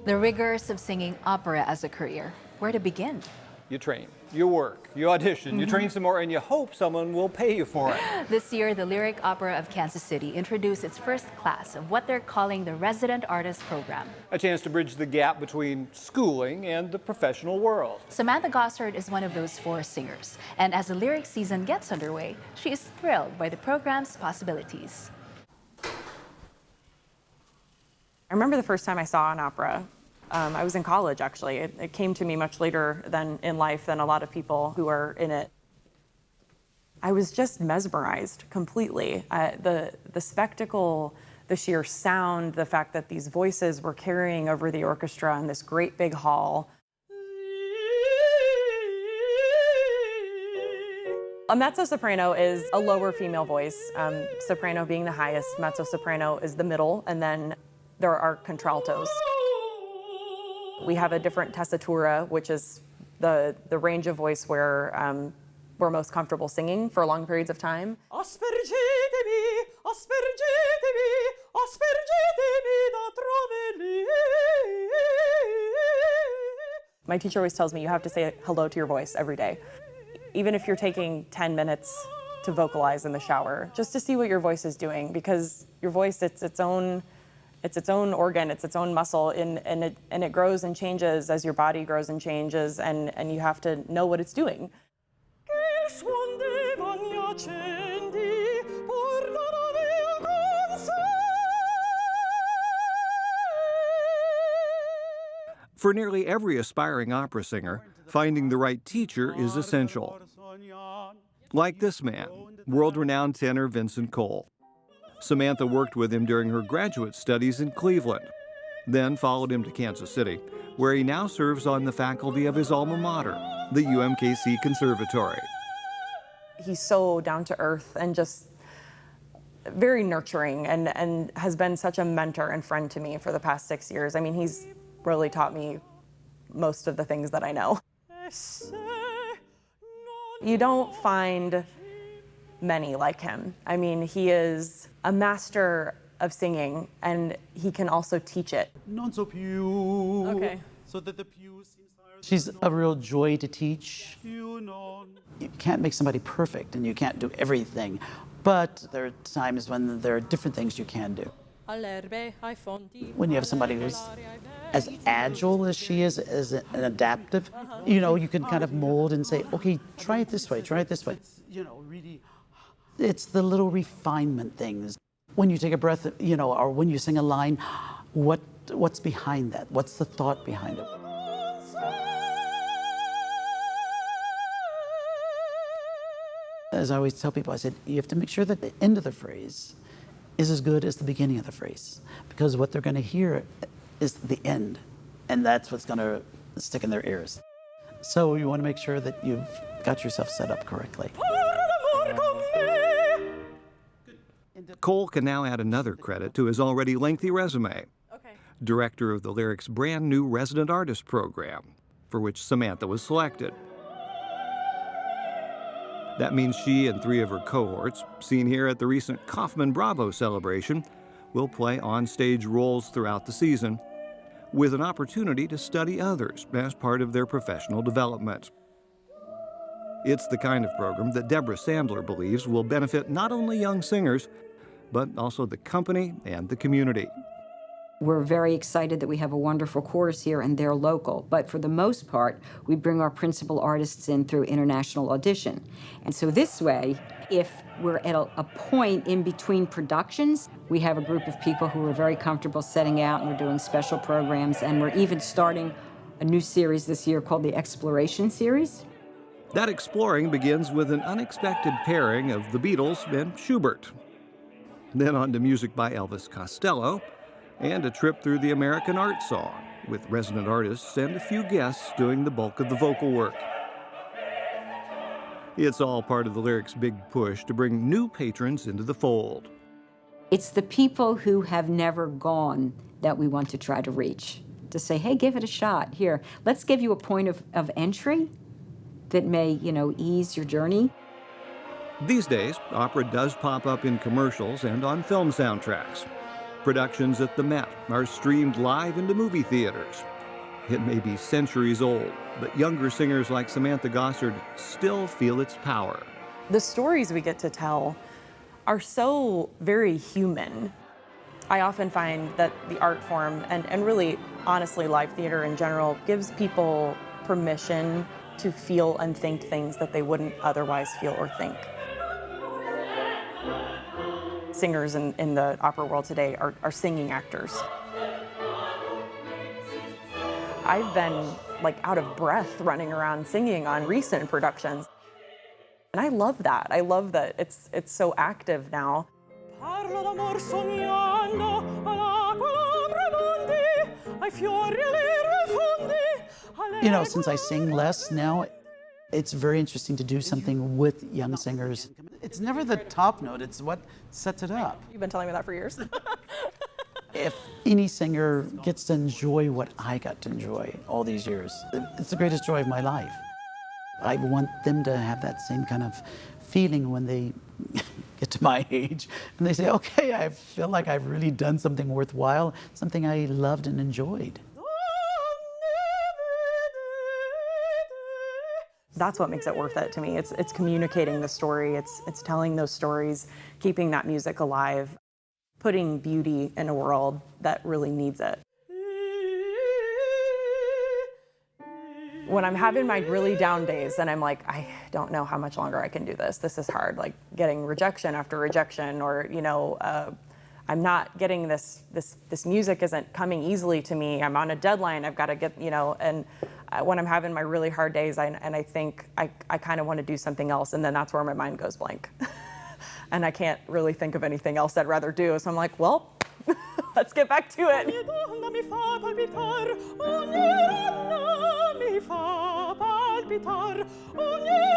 The rigors of singing opera as a career. Where to begin? You train, you work, you audition, you train some more, and you hope someone will pay you for it. This year, the Lyric Opera of Kansas City introduced its first class of what they're calling the Resident Artist Program. A chance to bridge the gap between schooling and the professional world. Samantha Gossard is one of those four singers, and as the lyric season gets underway, she is thrilled by the program's possibilities. I remember the first time I saw an opera. I was in college, actually. It came to me much later than in life than a lot of people who are in it. I was just mesmerized completely. The spectacle, the sheer sound, the fact that these voices were carrying over the orchestra in this great big hall. A mezzo-soprano is a lower female voice, soprano being the highest, mezzo-soprano is the middle, and then there are contraltos. We have a different tessitura, which is the range of voice where we're most comfortable singing for long periods of time. Aspergetemi, aspergetemi, aspergetemi da trovelli. My teacher always tells me you have to say hello to your voice every day. Even if you're taking 10 minutes to vocalize in the shower, just to see what your voice is doing, because your voice, it's its own organ, it's its own muscle, and it grows and changes as your body grows and changes, and you have to know what it's doing. For nearly every aspiring opera singer, finding the right teacher is essential. Like this man, world-renowned tenor Vincent Cole. Samantha worked with him during her graduate studies in Cleveland, then followed him to Kansas City, where he now serves on the faculty of his alma mater, the UMKC Conservatory. He's so down to earth and just very nurturing, and has been such a mentor and friend to me for the past 6 years. I mean, he's really taught me most of the things that I know. You don't find many like him. I mean, he is a master of singing, and he can also teach it. Okay. So that the she's a real joy to teach. You can't make somebody perfect, and you can't do everything, but there are times when there are different things you can do. When you have somebody who's as agile as she is, as an adaptive, you know, you can kind of mold and say, okay, try it this way, try it this way. You know, really, it's the little refinement things. When you take a breath, you know, or when you sing a line, what's behind that? What's the thought behind it? As I always tell people, I said, you have to make sure that the end of the phrase is as good as the beginning of the phrase, because what they're going to hear is the end, and that's what's going to stick in their ears. So you want to make sure that you've got yourself set up correctly. Cole can now add another credit to his already lengthy resume. Director of the Lyric's brand new Resident Artist Program, for which Samantha was selected. That means she and 3 of her cohorts, seen here at the recent Kaufman Bravo celebration, will play on-stage roles throughout the season, with an opportunity to study others as part of their professional development. It's the kind of program that Deborah Sandler believes will benefit not only young singers, but also the company and the community. We're very excited that we have a wonderful chorus here, and they're local. But for the most part, we bring our principal artists in through international audition. And so this way, if we're at a point in between productions, we have a group of people who are very comfortable setting out, and we're doing special programs, and we're even starting a new series this year called the Exploration Series. That exploring begins with an unexpected pairing of the Beatles and Schubert. Then on to music by Elvis Costello, and a trip through the American art song, with resident artists and a few guests doing the bulk of the vocal work. It's all part of the Lyric's big push to bring new patrons into the fold. It's the people who have never gone that we want to try to reach, to say, hey, give it a shot. Here, let's give you a point of entry that may, you know, ease your journey. These days, opera does pop up in commercials and on film soundtracks. Productions at the Met are streamed live into movie theaters. It may be centuries old, but younger singers like Samantha Gossard still feel its power. The stories we get to tell are so very human. I often find that the art form, and really, honestly, live theater in general, gives people permission to feel and think things that they wouldn't otherwise feel or think. Singers in the opera world today are singing actors. I've been like out of breath running around singing on recent productions. And I love that. I love that it's so active now. Parlo d'amor sognando all'acqua profondi, ai fiori profondi. You know, since I sing less now, it's very interesting to do something with young singers. It's never the top note, it's what sets it up. You've been telling me that for years. If any singer gets to enjoy what I got to enjoy all these years, it's the greatest joy of my life. I want them to have that same kind of feeling when they get to my age and they say, okay, I feel like I've really done something worthwhile, something I loved and enjoyed. That's what makes it worth it to me. It's communicating the story, it's telling those stories, keeping that music alive, putting beauty in a world that really needs it. When I'm having my really down days and I'm like, I don't know how much longer I can do this. This is hard, like getting rejection after rejection, or, you know, I'm not getting this music isn't coming easily to me. I'm on a deadline, I've got to get, you know, and when I'm having my really hard days and I think I kind of want to do something else, and then that's where my mind goes blank. And I can't really think of anything else I'd rather do. So I'm like, well, let's get back to it. Ogni donna mi fa palpitar, ogni donna mi fa palpitar, ogni